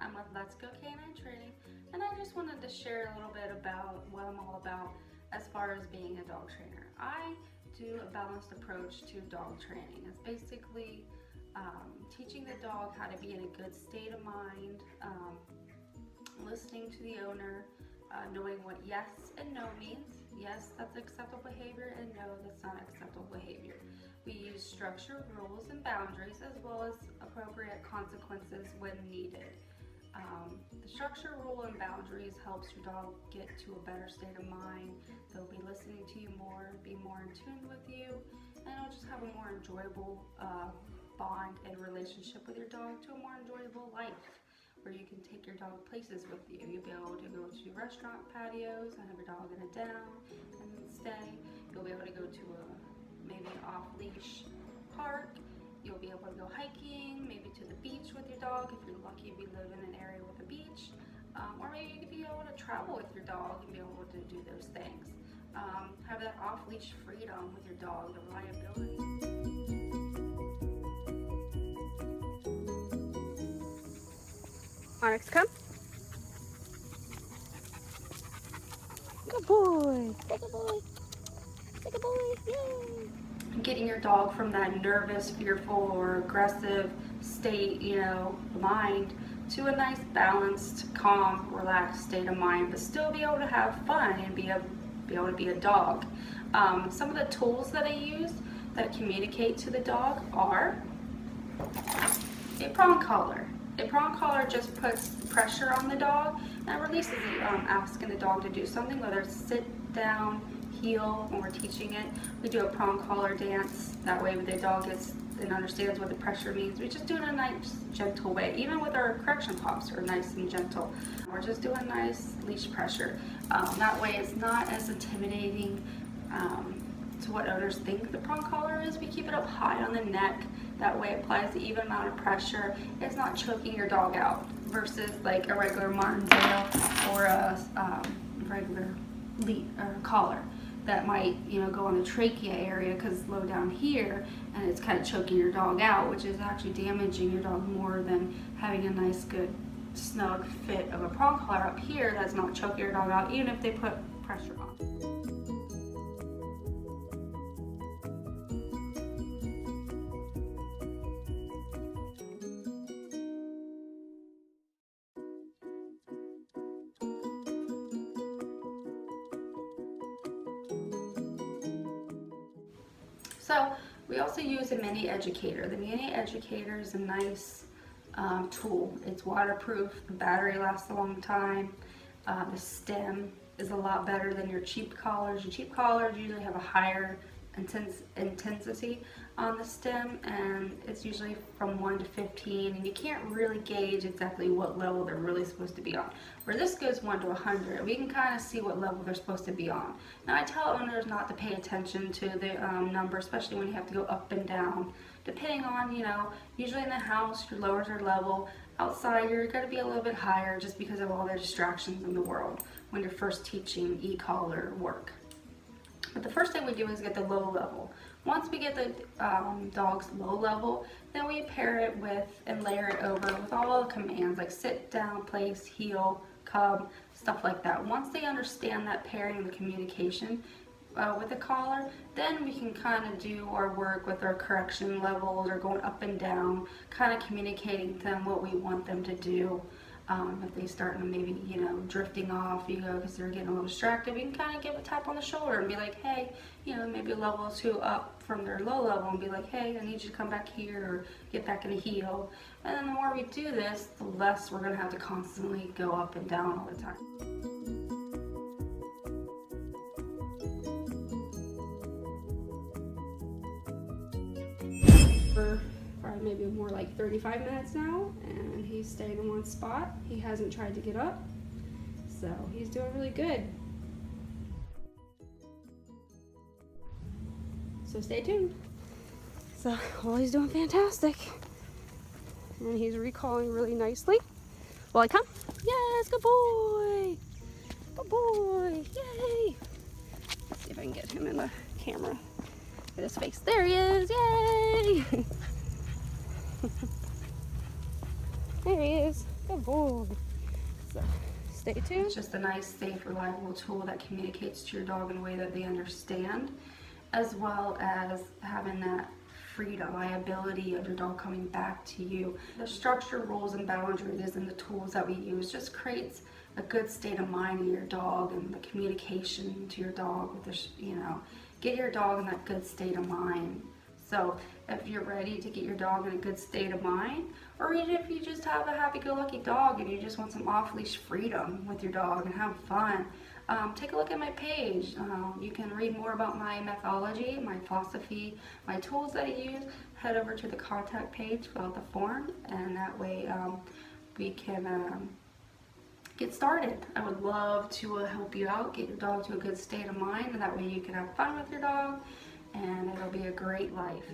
I'm with Let's Go Canine Training, and I just wanted to share a little bit about what I'm all about as far as being a dog trainer. I do a balanced approach to dog training. It's basically teaching the dog how to be in a good state of mind, listening to the owner, knowing what yes and no means. Yes, that's acceptable behavior, and no, that's not acceptable behavior. We use structure, rules, and boundaries, as well as appropriate consequences when needed. The structure, rule, and boundaries helps your dog get to a better state of mind. They'll be listening to you more, be more in tune with you, and it'll just have a more enjoyable bond and relationship with your dog, to a more enjoyable life, where you can take your dog places with you. You'll be able to go to restaurant patios and have your dog in a down and stay. You'll be able to go to maybe an off-leash park. You'll be able to go hiking, maybe to the beach with your dog if you're lucky if you live in an area with a beach. Or maybe you could be able to travel with your dog and be able to do those things. Have that off-leash freedom with your dog, the reliability. Onyx, come. Good boy. Good boy. Good boy. Yay. Getting your dog from that nervous, fearful, or aggressive state, mind, to a nice, balanced, calm, relaxed state of mind, but still be able to have fun and be able to be a dog. Some of the tools that I use that communicate to the dog are a prong collar. A prong collar just puts pressure on the dog and releases it, asking the dog to do something, whether it's sit down, heel. When we're teaching it, we do a prong collar dance. That way the dog gets and understands what the pressure means. We just do it in a nice, gentle way. Even with our correction pops, are nice and gentle. We're just doing nice leash pressure. That way it's not as intimidating to what owners think the prong collar is. We keep it up high on the neck. That way it applies the even amount of pressure. It's not choking your dog out versus like a regular martingale or a regular collar that might go on the trachea area because it's low down here and it's kind of choking your dog out, which is actually damaging your dog more than having a nice, good, snug fit of a prong collar up here that's not choking your dog out, even if they put pressure on. So we also use a mini educator. The mini educator is a nice tool. It's waterproof, the battery lasts a long time, the stem is a lot better than your cheap collars. Your cheap collars usually have a higher intensity on the stem, and it's usually from 1 to 15, and you can't really gauge exactly what level they're really supposed to be on. Where this goes 1 to 100, we can kind of see what level they're supposed to be on. Now I tell owners not to pay attention to the number, especially when you have to go up and down, depending on, usually in the house your lowers are level. Outside you're going to be a little bit higher just because of all the distractions in the world when you're first teaching e-collar work. But the first thing we do is get the low level. Once we get the dog's low level, then we pair it with and layer it over with all the commands like sit, down, place, heel, come, stuff like that. Once they understand that pairing, the communication with the collar, then we can kind of do our work with our correction levels or going up and down, kind of communicating to them what we want them to do. If they start maybe, drifting off, because they're getting a little distracted, we can kind of give a tap on the shoulder and be like, hey, maybe a level or two up from their low level and be like, hey, I need you to come back here or get back in a heel. And then the more we do this, the less we're going to have to constantly go up and down all the time. For maybe more like 35 minutes now, and he's staying in one spot. He hasn't tried to get up, so he's doing really good. So stay tuned. So, he's doing fantastic, and he's recalling really nicely. Will I come? Yes, good boy. Good boy. Yay. Let's see if I can get him in the camera. Get his face. There he is. Yay. There he is. Good Good boy. So, stay tuned. It's just a nice, safe, reliable tool that communicates to your dog in a way that they understand, as well as having that freedom, liability of your dog coming back to you. The structure, rules, and boundaries and the tools that we use just creates a good state of mind in your dog, and the communication to your dog with get your dog in that good state of mind. So if you're ready to get your dog in a good state of mind, or even if you just have a happy-go-lucky dog and you just want some off-leash freedom with your dog and have fun, take a look at my page. You can read more about my methodology, my philosophy, my tools that I use. Head over to the contact page, fill out the form, and that way we can get started. I would love to help you out, get your dog to a good state of mind, and that way you can have fun with your dog, and it'll be a great life.